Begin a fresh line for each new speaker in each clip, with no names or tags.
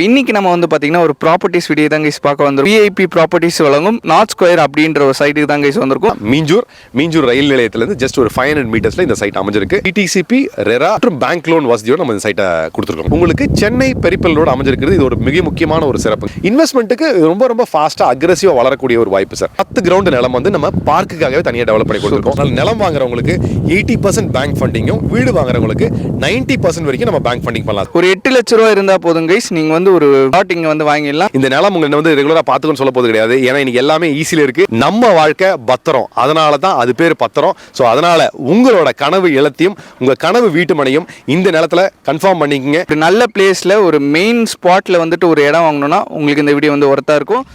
இன்னைக்கு நம்ம வந்து பாத்தீங்கன்னா ஒரு ப்ராப்பர்ட்டிஸ் வீடியோ தான் கைஸ் பார்க்க வந்திருக்கோம். விஐபி ப்ராப்பர்ட்டிஸ் வழங்கும் நார்த் ஸ்கொயர் அப்படின்ற ஒரு சைட்டுக்கு தான் கைஸ் வந்திருக்கும்.
மீஞ்சூர் ரயில் நிலையத்திலிருந்து ஜஸ்ட் ஒரு 500 மீட்டர்ஸ்ல இந்த சைட் அமைஞ்சிருக்கு. டிடிசிபி, ரெரா மற்றும் பேங்க் லோன் வசதியோட நம்ம இந்த சைட்டை கொடுத்துருக்கோம். உங்களுக்கு சென்னை பெரிப்பல் ரோடு அமைஞ்சிருக்கிறது. இது ஒரு மிக முக்கியமான ஒரு சிறப்பு. இன்வெஸ்ட்மெண்ட்டுக்கு ரொம்ப ஃபாஸ்டா அக்ரெசிவா வளரக்கூடிய ஒரு வாய்ப்பு சார். 10 கிரவுண்ட் நிலம் வந்து நம்ம பார்க்குக்காகவே தனியாக டெவலப் பண்ணி கொடுத்துருக்கோம். நிலம் வாங்குறவங்களுக்கு 80% பேங்க் ஃபண்டிங்கும், வீடு வாங்குறவங்களுக்கு 90% வரைக்கும் நம்ம பேங்க் ஃபண்டிங் பண்ணலாம்.
ஒரு 8 லட்ச ரூபா இருந்தா போதும் கைஸ், நீங்க வந்து ஒரு பிளாட் இங்க வந்து வாங்கிடலாம்.
இந்த நிலம் உங்களை வந்து ரெகுலரா பாத்துக்கணும்னு சொல்ல போது கிடையாது. ஏன்னா இன்னைக்கு எல்லாமே ஈஸியில இருக்கு. நம்ம வாழ்க்கை பத்திரம், அதனால தான் அது பேர் பத்திரம். ஸோ அதனால உங்களோட கனவு இல்லத்தையும் உங்க கனவு வீட்டு மனையும் இந்த நிலத்துல கன்ஃபார்ம் பண்ணிக்கங்க.
ஒரு நல்ல பிளேஸ்ல ஒரு மெயின் ஸ்பாட்ல வந்துட்டு ஒரு இடம் வாங்கணும்னா உங்களுக்கு இந்த வீடியோ வந்து ஒர்த்தா இருக்கும்.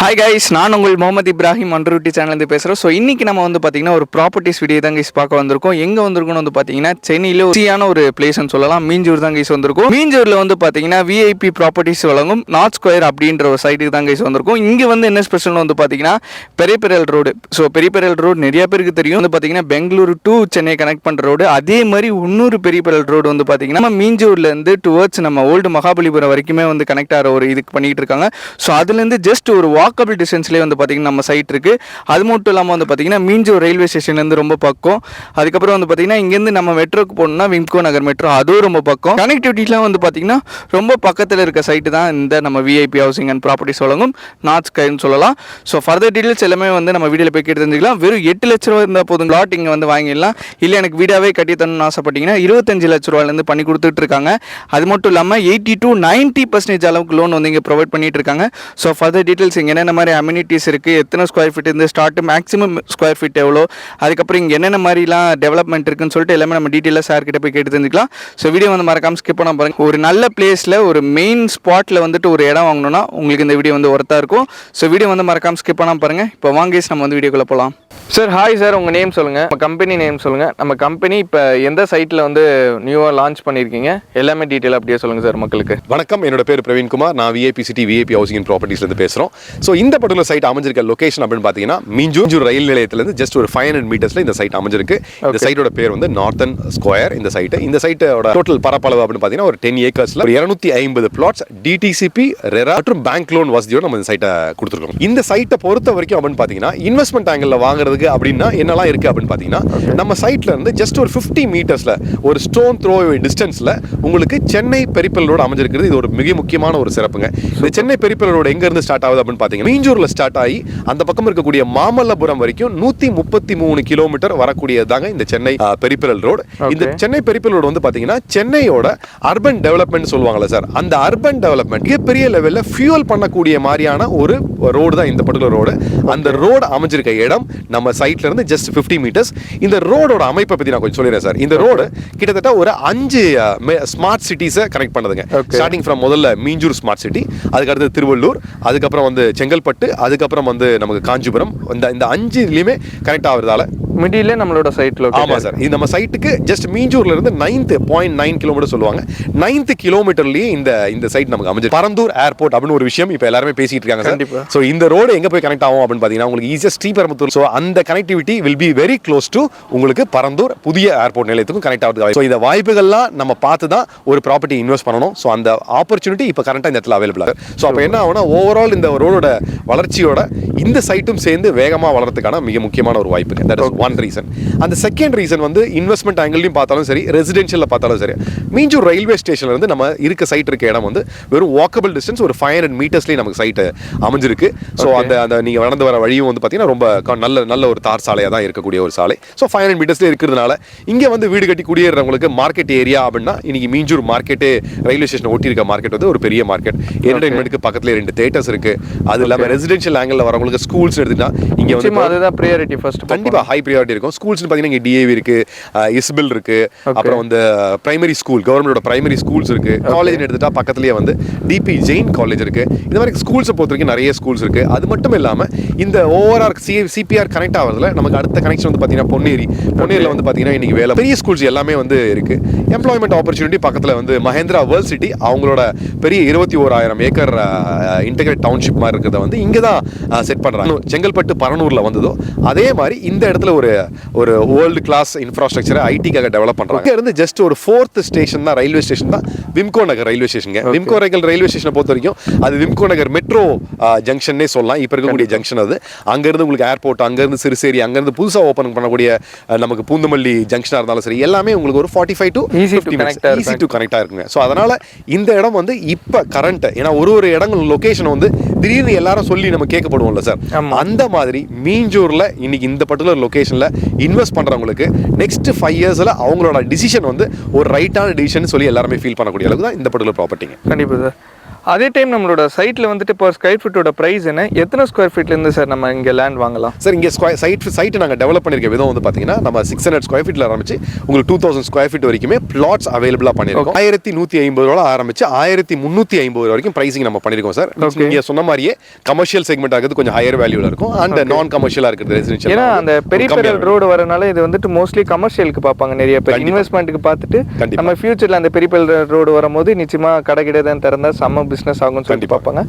ஹாய் கைஸ், நான் உங்கள் முகமது இப்ராஹிம் அன்ருட்டி சேனல்லேருந்து பேசுகிறேன். ஸோ இன்றைக்கி நம்ம வந்து பார்த்திங்கன்னா ஒரு ப்ராப்பர்ட்டிஸ் வீடியோ தான் கைஸ் பார்க்க வந்திருக்கோம். எங்கே வந்திருக்கோம்னு வந்து பார்த்தீங்கன்னா சென்னையில் ஈஸியான ஒரு பிளேஸ்னு சொல்லலாம். மீஞ்சூர் தான் கைஸ் வந்திருக்கும். மீஞ்சூரில் வந்து பார்த்தீங்கன்னா விஐபி ப்ராப்பர்ட்டிஸ் வழங்கும் நார்த் ஸ்கொயர் அப்படின்ற ஒரு சைட்டுக்கு தான் கைஸ் வந்திருக்கும். இங்கே வந்து என்ன ஸ்பெஷல்னு வந்து பார்த்தீங்கன்னா பெரியபெரியல் ரோடு. ஸோ பெரியபெரியல் ரோடு நிறைய பேருக்கு தெரியும். வந்து பார்த்தீங்கன்னா பெங்களூரு டு சென்னை கனெக்ட் பண்ணுற ரோடு. அதே மாதிரி இன்னொரு பெரியபெரியல் ரோடு வந்து பார்த்தீங்கன்னா நம்ம மீஞ்சூர்லேருந்து டுவர்ட்ஸ் நம்ம ஓல்டு மகாபலிபுரம் வரைக்குமே வந்து கனெக்ட் ஆகிற ஒரு இதுக்கு பண்ணிகிட்டு இருக்காங்க. ஸோ அதுலேருந்து ஜஸ்ட் ஒரு வாக்கபிள் டிஸ்டன்ஸ்லேயே வந்து பார்த்தீங்கன்னா நம்ம சைட் இருக்குது. அது மட்டும் இல்லாமல் வந்து பார்த்தீங்கன்னா மீஞ்சூர் ரயில்வே ஸ்டேஷன்லேருந்து ரொம்ப பக்கம். அதுக்கப்புறம் வந்து பார்த்தீங்கன்னா இங்கேருந்து நம்ம மெட்ரோக்கு போகணும்னா விம்கோ நகர் மெட்ரோ, அதுவும் ரொம்ப பக்கம். கனெக்டிவிட்டிலாம் வந்து பார்த்தீங்கன்னா ரொம்ப பக்கத்தில் இருக்க சைட்டு தான் இந்த நம்ம விஐபி ஹவுசிங் அண்ட் ப்ராப்பர்ட்டிஸ் வழங்கும் நார்த் ஸ்கொயர்னு சொல்லலாம். ஸோ ஃபர்தர் டீட்டெயில்ஸ் எல்லாமே வந்து நம்ம வீடியோவில் போய் கேட்டு தெரிஞ்சுக்கலாம். வெறும் 8 லட்ச ரூபா இருந்தால் போதும் பிளாட் இங்கே வந்து வாங்கிடலாம். இல்லை எனக்கு வீடாகவே கட்டி தரணும்னு ஆசைப்பட்டீங்கன்னா 25 லட்ச ரூபாயிலேருந்து பண்ணி கொடுத்துட்டு இருக்காங்க. அது மட்டும் இல்லாமல் 80 to 90% அளவுக்கு லோன் வந்து இங்கே ப்ரொவைட் பண்ணிட்டு இருக்காங்க. ஸோ ஃபர்தர் டீட்டெயில்ஸ் இங்கே என்னென்ன மாதிரி அம்யூனிட்டிஸ் இருக்குது, எத்தனை ஸ்கொயர் ஃபீட் இருந்து ஸ்டார்ட், மேக்ஸிமம் ஸ்கொயர் ஃபீட் எவ்வளோ, அதுக்கப்புறம் இங்கே என்னென்ன மாதிரிலாம் டெவலப்மெண்ட் இருக்குன்னு சொல்லிட்டு எல்லாமே நம்ம டீட்டெயிலாக சார் கிட்ட போய் கேட்டு தெரிஞ்சுக்கலாம். ஸோ வீடியோ வந்து மறக்காம ஸ்கிப் பண்ண பாருங்க. ஒரு நல்ல பிளேஸில் ஒரு மெயின் ஸ்பாட்டில் வந்துட்டு ஒரு இடம் வாங்கணும்னா உங்களுக்கு இந்த வீடியோ வந்து ஒர்த்தாக இருக்கும். ஸோ வீடியோ வந்து மறக்காம ஸ்கிப் பண்ணாமல் பாருங்கள். இப்போ வாங்க நம்ம வந்து வீடியோக்குள்ளே போகலாம். சார் ஹாய் சார், உங்கள் நேம் சொல்லுங்கள், நம்ம கம்பெனி நேம் சொல்லுங்கள், நம்ம கம்பெனி இப்போ எந்த சைட்டில் வந்து நியூவாக லான்ச் பண்ணியிருக்கீங்க, எல்லாமே டீட்டெயில் அப்படியே சொல்லுங்கள் சார் மக்களுக்கு.
வணக்கம், என்னோட பேர் பிரவீன்குமார். நான் VIP city VIP housing and ப்ராப்பர்ட்டிஸ்லேருந்து பேசுகிறோம். ஸோ இந்த பர்டிகுலர் சைட் அமைஞ்சிருக்க லொகேஷன் அப்படின்னு பார்த்தீங்கன்னா மீஞ்சூர் ரயில் நிலையத்திலிருந்து ஜஸ்ட் ஒரு 500 மீட்டர்ஸில் இந்த சைட் அமைஞ்சிருக்கு. இந்த சைட்டோட பேர் வந்து நார்த்தன் ஸ்கொயர். இந்த சைட்டோட டோட்டல் பரப்பளவு அப்படின்னு பார்த்தீங்கன்னா ஒரு 10 ஏக்கர்ஸில் ஒரு 250 பிளாட்ஸ், டிடிசிபி, ரெரா மற்றும் பேங்க் லோன் வசதியோட நம்ம இந்த சைட்டை கொடுத்துருக்கோம். இந்த சைட்டை பொறுத்த வரைக்கும் அப்படின்னு பார்த்தீங்கன்னா இன்வெஸ்ட்மெண்ட் ஆங்கிளில் வாங்குறதுக்கு அப்படின்னா என்னெல்லாம் இருக்கு அப்படின்னு பார்த்தீங்கன்னா நம்ம சைட்ல இருந்து ஜஸ்ட் ஒரு 50 மீட்டர்ஸ்ல ஒரு ஸ்டோன் த்ரோ டிஸ்டன்ஸ்ல உங்களுக்கு சென்னை பெரிப்பல் ரோடு அமைஞ்சிருக்கிறது. இது ஒரு மிக முக்கியமான ஒரு சிறப்புங்க. இந்த சென்னை பெரிப்பல் ரோடு எங்க இருந்து ஸ்டார்ட் ஆகுது அப்படின்னு பார்த்தீங்கன்னா மீஞ்சூர்ல ஸ்டார்ட் ஆகி அந்த பக்கம் இருக்கக்கூடிய மாமல்லபுரம் வரைக்கும் 133 கிலோமீட்டர் வரக்கூடியதாங்க இந்த சென்னை பெரிப்பல் ரோடு. இந்த சென்னை பெரிப்பல் ரோடு வந்து பார்த்தீங்கன்னா சென்னையோட அர்பன் டெவலப்மெண்ட் சொல்லுவாங்கல்ல சார், அந்த அர்பன் டெவலப்மெண்ட் மிகப்பெரிய லெவலில் ஃபியூல் பண்ணக்கூடிய மாதிரியான ஒரு ரோடு தான் இந்த பர்டிகுலர் ரோடு. அந்த ரோடு அமைஞ்சிருக்க இடம் நம்ம சைட்ல இருந்து ஜஸ்ட் 50 மீட்டர்ஸ். இந்த ரோடோட அமைப்பை பத்தி நான் கொஞ்சம் சொல்லிடுறேன் சார். இந்த ரோடு கிட்டத்தட்ட ஒரு 5 ஸ்மார்ட் சிட்டிஸை கனெக்ட் பண்ணுதுங்க. ஸ்டார்டிங் ஃப்ரம் முதல்ல மீஞ்சூர் ஸ்மார்ட் சிட்டி, அதுக்கு அடுத்து திருவள்ளூர், அதுக்கப்புறம் வந்து செங்கல்பட்டு, அதுக்கப்புறம் வந்து நமக்கு காஞ்சிபுரம். இந்த 5லையுமே கனெக்ட் ஆகுறதால
மிடிலே நம்மளோட சைட்ல.
ஆமா சார், இது நம்ம சைட்டுக்கு ஜஸ்ட் மீஞ்சூர்ல இருந்து 9.9 கிலோமீட்டர் சொல்லுவாங்க. 9 கிலோமீட்டர்லயே இந்த சைட் நமக்கு அமைஞ்சு. பரந்தூர் ஏர்போர்ட் அப்படின்னு ஒரு விஷயம் இப்ப எல்லாருமே பேசிட்டு இருக்காங்க சார். சோ இந்த ரோடு எங்க போய் கனெக்ட் ஆகும் அப்படின்னு பாத்தீங்கன்னா உங்களுக்கு ஈஸியா ஸ்ரீபெரும்புத்தூர். சோ அந்த connectivity will be very close to உங்களுக்கு பரந்தூர் புதிய ஏர்போர்ட் நிலையத்துக்கும் கனெக்ட் ஆகுது. சோ இந்த வாய்ப்புகள்லாம் நம்ம பார்த்து தான் ஒரு ப்ராப்பர்ட்டி இன்வெஸ்ட் பண்ணணும். சோ அந்த ஆப்பர்ச்சுனிட்டி இப்ப கரண்டா இந்த இடத்துல அவைலபிள் ஆகுது. சோ அப்ப என்ன ஆகும்னா ஓவரால் இந்த ரோடோட வளர்ச்சியோட இந்த சைட்டும் சேர்ந்து வேகமா வளர்றதுக்கான மிக முக்கியமான ஒரு வாய்ப்பு. That is one reason. அந்த செகண்ட் ரீசன் வந்து இன்வெஸ்ட்மெண்ட் ஆங்கிள்லையும் பார்த்தாலும் சரி, ரெசிடென்ஷியல்ல பார்த்தாலும் சரி, மீஞ்சூர் ரயில்வே ஸ்டேஷன்ல இருந்து நம்ம இருக்க சைட் இருக்க இடம் வந்து வெறும் வாக்கபிள் டிஸ்டன்ஸ் ஒரு 500 மீட்டர்ஸ்லயே நமக்கு சைட் அமைஞ்சிருக்கு. ஸோ அந்த நீங்க நடந்து வர வழியும் வந்து பார்த்தீங்கன்னா ரொம்ப நல்ல ஒரு தார் சாலையாக தான் இருக்கக்கூடிய ஒரு சாலை. ஸோ 500 மீட்டர்ஸ்ல இருக்கிறதுனால இங்க வந்து வீடு கட்டி குடியேறவங்களுக்கு மார்க்கெட் ஏரியா அப்படின்னா இன்னைக்கு மீஞ்சூர் மார்க்கெட்டு ரயில்வே ஸ்டேஷன் ஒட்டி இருக்க மார்க்கெட் வந்து ஒரு பெரிய மார்க்கெட். என்டர்டைன்மெண்ட்டுக்கு பக்கத்துல 2 தியேட்டர்ஸ் இருக்கு. அது இல்லாம ரெசிடென்ஷியல் ஆங்கிள் வரவங்களுக்கு ஸ்கூல்ஸ் எடுத்துட்டா இங்க வந்து
அதுதான் ப்ரையாரிட்டி ஃபர்ஸ்ட்.
கண்டிப்பா ஹை ப்ரையாரிட்டி இருக்கும். ஸ்கூல்ஸ் பார்த்தீங்கன்னா இங்கே டிஏவி இருக்கு, இஸ்பில் இருக்கு, அப்புறம் வந்து பிரைமரி ஸ்கூல், கவர்மெண்டோட பிரைமரி ஸ்கூல்ஸ் இருக்கு. காலேஜ் எடுத்துட்டா பக்கத்துலேயே வந்து டிபி ஜெயின் காலேஜ் இருக்கு. இந்த மாதிரி ஸ்கூல்ஸை பொறுத்த வரைக்கும் நிறைய ஸ்கூல்ஸ் இருக்கு. அது மட்டும் இல்லாமல் இந்த ஓவரால் சிபிஆர் கனெக்ட் ஆகிறதுல நமக்கு அடுத்த கனெக்ஷன் வந்து பார்த்தீங்கன்னா பொன்னேரியில் வந்து பார்த்தீங்கன்னா இன்னைக்கு வேலை பெரிய ஸ்கூல்ஸ் எல்லாமே வந்து இருக்கு. எம்ப்ளாய்மெண்ட் ஆப்பர்ச்சுனிட்டி பக்கத்தில் வந்து மஹேந்திரா வேர்ல்ட் சிட்டி அவங்களோட பெரிய 21,000 ஏக்கர் இன்டெகிரேட் டவுன்ஷிப் மாதிரி இருக்கிறது அப்படின்றத வந்து இங்கே தான் செட் பண்ணுறாங்க. செங்கல்பட்டு பரனூரில் வந்ததோ அதே மாதிரி இந்த இடத்துல ஒரு வேர்ல்டு கிளாஸ் இன்ஃப்ராஸ்ட்ரக்சரை ஐடிக்காக டெவலப் பண்ணுறாங்க. இங்கே இருந்து ஜஸ்ட் ஒரு 4th ஸ்டேஷன் தான், ரயில்வே ஸ்டேஷன் தான் விம்கோ நகர் ரயில்வே ஸ்டேஷன். விம்கோ நகர் ரயில்வே ஸ்டேஷனை பொறுத்த வரைக்கும் அது விம்கோ நகர் மெட்ரோ ஜங்ஷன்னே சொல்லலாம். இப்போ இருக்கக்கூடிய ஜங்ஷன் அது. அங்கேருந்து உங்களுக்கு ஏர்போர்ட், அங்கேருந்து சிறுசேரி, அங்கேருந்து புதுசாக ஓப்பன் பண்ணக்கூடிய நமக்கு பூந்தமல்லி ஜங்ஷனாக இருந்தாலும் சரி, எல்லாமே உங்களுக்கு ஒரு 45 to 50 minutes ஈஸி டு கனெக்டாக இருக்குங்க. ஸோ அதனால் இந்த இடம் வந்து இப்போ கரண்ட், ஏன்னா ஒரு இடங்கள் லொக்கேஷன் வந்து திடீர்னு எல்லாரும் சொல்லி நம்ம கேட்கப்படுவோம்ல சார், அந்த மாதிரி மீஞ்சூரில் இன்னைக்கு இந்த பர்டிகுலர் லொக்கேஷனில் இன்வெஸ்ட் பண்ணுறவங்களுக்கு நெக்ஸ்ட் 5 yearsல அவங்களோட டிசிஷன் வந்து ஒரு ரைட்டான டிசிஷன் சொல்லி எல்லாருமே ஃபீல் பண்ணக்கூடிய அளவுக்கு தான் இந்த பர்டிகுலர் ப்ராப்பர்ட்டிங்க.
கண்டிப்பாக சார். அதே டைம் நம்மளோட சைட்டில் வந்துட்டு இப்போ ஸ்கொயர் ஃபீட்டோட ப்ரைஸ் என்ன, எத்தனை ஸ்கொயர் ஃபீட்லேருந்து சார் நம்ம இங்கே லேண்ட் வாங்கலாம்?
சார் இங்கே சைட்டு நாங்கள் டெவலப் பண்ணியிருக்க விதம் வந்து பார்த்தீங்கன்னா நம்ம 600 ஸ்கொயர் ஃபீட்டில் ஆரம்பிச்சு உங்களுக்கு 2000 ஸ்கொயர் ஃபீட் வரைக்குமே பிளாட்ஸ் அவைலபிளாக பண்ணியிருக்கோம். 1150 ஆரம்பிச்சு 1350 வரைக்கும் ப்ரைசிங் நம்ம பண்ணியிருக்கோம் சார். நீங்கள் சொன்ன மாதிரியே கமர்ஷியல் செக்மெண்ட் ஆகுது கொஞ்சம் ஹையர் வேல்யூவில் இருக்கும், அண்ட் நான் கமர்ஷியலாக இருக்குது ரெசிடென்ஷியல்.
ஏன்னா அந்த பெரிய ரோடு வரனால இது வந்துட்டு மோஸ்ட்லி கமர்ஷியலுக்கு பார்ப்பாங்க நிறைய பேர், இன்வெஸ்ட்மெண்ட்டுக்கு பார்த்துட்டு நம்ம ஃபியூச்சரில் அந்த பெரிய ரோடு வரும்போது நிச்சயமாக கடை கிடையாது திறந்தா செம்ம பிஸ்னஸ் ஆகும்னு சொல்லி பார்ப்பாங்க.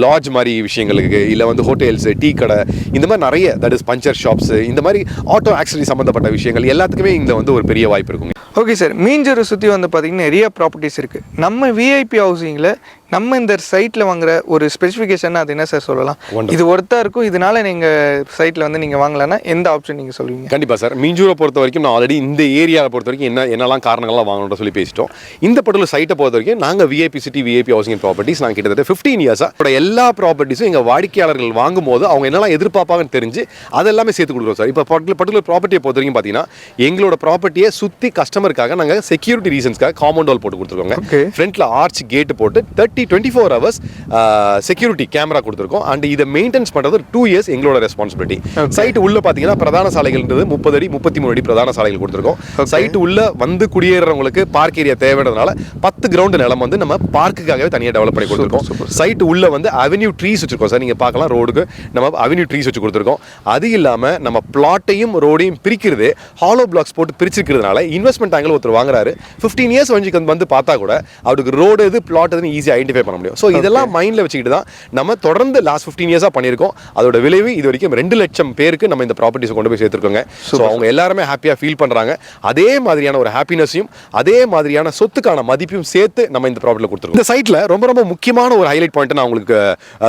லாட்ஜ் மாதிரி விஷயங்களுக்கு, இல்லை வந்து ஹோட்டல்ஸ், டீ கடை, இந்த மாதிரி நிறைய, தட் இஸ் பஞ்சர் ஷாப்ஸ், இந்த மாதிரி ஆட்டோ ஆக்சரி சம்மந்தப்பட்ட விஷயங்கள் எல்லாத்துக்குமே இங்கே வந்து ஒரு பெரிய வாய்ப்பு இருக்குங்க.
ஓகே சார், மீஞ்சூரை சுற்றி வந்து பார்த்தீங்கன்னா நிறைய ப்ராப்பர்ட்டிஸ் இருக்குது. நம்ம விஐபி ஹவுசிங்கில் நம்ம இந்த சைட்டில் வாங்குற ஒரு ஸ்பெசிஃபிகேஷன் அது என்ன சார் சொல்லலாம்? இது ஒருத்தா இருக்கும், இதனால நீங்கள் சைட்டில் வந்து நீங்கள் வாங்கலாம்னா எந்த ஆப்ஷன் நீங்கள் சொல்லுவீங்க?
கண்டிப்பாக சார், மீஞ்சூரை பொறுத்த வரைக்கும் நான் ஆல்ரெடி இந்த ஏரியாவை பொறுத்த வரைக்கும் என்னெல்லாம் காரணங்கள்லாம் வாங்கணும்னு சொல்லி பேசிட்டோம். இந்த பர்டிகுலர் சைட்டை பொறுத்த வரைக்கும் நாங்கள் VIP city VIP housing properties நாங்கள் கிட்டத்தட்ட 15 இயர்ஸாக எல்லா ப்ராப்பர்ட்டிஸும் எங்கள் வாடிக்கையாளர்கள் வாங்கும்போது அவங்க என்னெல்லாம் எதிர்பார்ப்பாங்கன்னு தெரிஞ்சு அதெல்லாமே சேர்த்து கொடுக்குறோம் சார். இப்போ பர்டிகுலர் ப்ராப்பர்ட்டியை பொறுத்த வரைக்கும் பார்த்தீங்கன்னா எங்களோட ப்ராப்பர்ட்டியை சுற்றி கஸ்டமருக்காக நாங்கள் செக்யூரிட்டி ரீசன்ஸ்க்காக காம்பவுண்ட் வால் போட்டு கொடுத்துருக்கோங்க. ஃப்ரண்ட்டில் ஆர்ச் கேட்டு போட்டு 24 hours செக்யூரிட்டி கேமரா கொடுத்துருக்கோம். அண்ட் இதை மெயின்டெனன்ஸ் பண்ணுறது 2 years எங்களோட ரெஸ்பான்சிபிலிட்டி. சைட்டு உள்ள பார்த்தீங்கன்னா பிரதான சாலைகள்ன்றது 30 அடி 33 அடி பிரதான சாலைகள் கொடுத்துருக்கோம். சைட்டு உள்ள வந்து குடியேறவங்களுக்கு பார்க் ஏரியா தேவைன்றதுனால 10 கிரவுண்ட் நிலம் வந்து நம்ம பார்க்குக்காகவே தனியாக டெவலப் பண்ணி கொடுத்துருக்கோம். சைட்டு உள்ள வந்து அவென்யூ ட்ரீஸ் வச்சிருக்கோம் சார், நீங்கள் பார்க்கலாம் ரோடுக்கு நம்ம அவென்யூ ட்ரீஸ் வச்சு கொடுத்துருக்கோம். அது இல்லாமல் நம்ம பிளாட்டையும் ரோடையும் பிரிக்கிறது ஹாலோ பிளாக்ஸ் போட்டு பிரிச்சிருக்கிறதுனால இன்வெஸ்ட்மெண்ட் ஆங்கிள் ஒருத்தர் வாங்குறாரு 15 years வந்து பார்த்தா கூட அவருக்கு ரோடு எது பிளாட் எதுன்னு ஈஸியாக ஐடென்டிஃபை பண்ண முடியும். ஸோ இதெல்லாம் மைண்டில் வச்சுக்கிட்டு தான் நம்ம தொடர்ந்து லாஸ்ட் 15 yearsஆ பண்ணியிருக்கோம். அதோட விளைவு இது வரைக்கும் 2 லட்சம் பேருக்கு நம்ம இந்த ப்ராப்பர்ட்டிஸை கொண்டு போய் சேர்த்துருக்கோங்க. ஸோ அவங்க எல்லாருமே ஹாப்பியாக ஃபீல் பண்ணுறாங்க. அதே மாதிரியான ஒரு ஹாப்பினஸையும் அதே மாதிரியான சொத்துக்கான மதிப்பையும் சேர்த்து நம்ம இந்த ப்ராப்பர்ட்டியில் கொடுத்துருக்கோம். இந்த சைட்டில் ரொம்ப முக்கியமான ஒரு ஹைலைட் பாயிண்ட் நான் உங்களுக்கு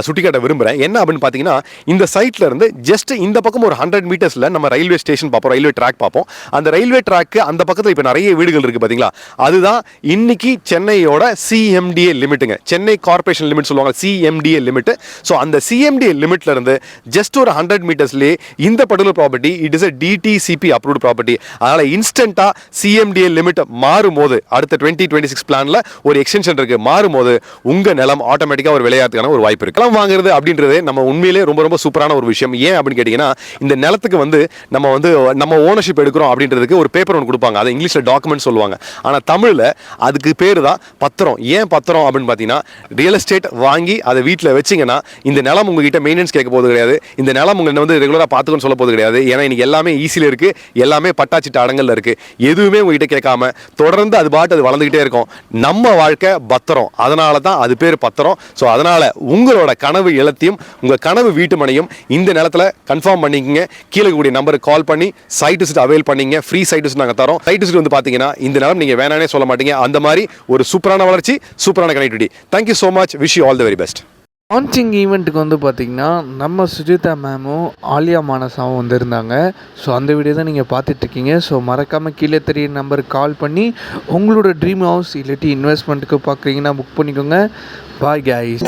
சுட்டிக்காட்ட விரும்புகிறேன். என்ன அப்படின்னு பார்த்தீங்கன்னா இந்த சைட்டில் இருந்து ஜஸ்ட் இந்த பக்கம் ஒரு 100 மீட்டர்ஸில் நம்ம ரயில்வே ஸ்டேஷன் பார்ப்போம், ரயில்வே ட்ராக் பார்ப்போம். அந்த ரயில்வே ட்ராக்கு அந்த பக்கத்தில் இப்போ நிறைய வீடுகள் இருக்குது பார்த்தீங்களா, அதுதான் இன்னைக்கு சென்னையோட சிஎம்டிஏ லிமிட்டுங்க, சென்னை கார்பரேஷன் லிமிட் சொல்லுவாங்க, சிஎம்டிஏ லிமிட். ஸோ அந்த சிஎம்டிஏ லிமிட்ல இருந்து ஜஸ்ட் ஒரு 100 மீட்டர்ஸ்லேயே இந்த particular property it is a DTCP approved property. அதனால் இன்ஸ்டன்ட்டாக சிஎம்டிஏ லிமிட் மாறும்போது அடுத்த 2026 பிளானில் ஒரு எக்ஸ்டென்ஷன் இருக்கு, மாறும்போது உங்கள் நிலம் ஆட்டோமேட்டிக்காக ஒரு விளையாட்டுக்கான ஒரு வாய்ப்பு இருக்கு. நிலம் வாங்குறது அப்படின்றது நம்ம உண்மையிலே ரொம்ப சூப்பரான ஒரு விஷயம். ஏன் அப்படின்னு கேட்டிங்கன்னா இந்த நிலத்துக்கு வந்து நம்ம ஓனர்ஷிப் எடுக்கிறோம் அப்படின்றதுக்கு ஒரு பேப்பர் ஒன்று கொடுப்பாங்க, அதை இங்கிலீஷில் டாக்குமெண்ட் சொல்லுவாங்க. ஆனால் தமிழில் அதுக்கு பேர் தான் பத்திரம். ஏன் பத்திரம் அப்படின்னு பார்த்தீங்கன்னா ரியல் எஸ்டேட் வாங்கி அதை வீட்டில் வச்சிங்கன்னா இந்த நிலம் உங்ககிட்ட மெயின்டெனன்ஸ் கேட்க போது கிடையாது, இந்த நிலம் உங்களை வந்து ரெகுலராக பார்த்துக்கணும்னு சொல்ல போது கிடையாது. ஏன்னா இன்னைக்கு எல்லாமே ஈஸியில் இருக்குது, எல்லாமே பட்டாச்சிட்ட அடங்கல்ல இருக்குது, எதுவுமே உங்ககிட்ட கேட்காம தொடர்ந்து அது பாட்டு அது வளர்ந்துக்கிட்டே இருக்கும். நம்ம வாழ்க்கை பத்திரம், அதனால தான் அது பேர் பத்திரம். ஸோ அதனால் உங்களோட கனவு இலத்தையும் உங்கள் கனவு வீட்டு மனையும் இந்த நிலத்தில் கன்ஃபார்ம் பண்ணிக்கங்க. கீழே கூடிய நம்பருக்கு கால் பண்ணி சைட் விசிட் அவைல் பண்ணிங்க. ஃப்ரீ சைட் விசிட் நாங்கள் தரோம். சைட் விசிட் வந்து பார்த்தீங்கன்னா இந்த நிலம் நீங்கள் வேணானே சொல்ல மாட்டீங்க. அந்த மாதிரி ஒரு சூப்பரான வளர்ச்சி, சூப்பரான connectivity. Thank you so much, wish you all the very best.
Launching ஈவெண்ட்டுக்கு வந்து பார்த்திங்கன்னா நம்ம சுஜிதா மேமும் ஆலியா மானஸாவும் வந்திருந்தாங்க. ஸோ அந்த வீடியோ தான் நீங்கள் பார்த்துட்ருக்கீங்க. ஸோ மறக்காமல் கீழே தெரிய நம்பருக்கு கால் பண்ணி உங்களோட ட்ரீம் ஹவுஸ் இல்லாட்டி இன்வெஸ்ட்மெண்ட்டுக்கு பார்க்குறீங்கன்னா புக் பண்ணிக்கோங்க. Bye guys.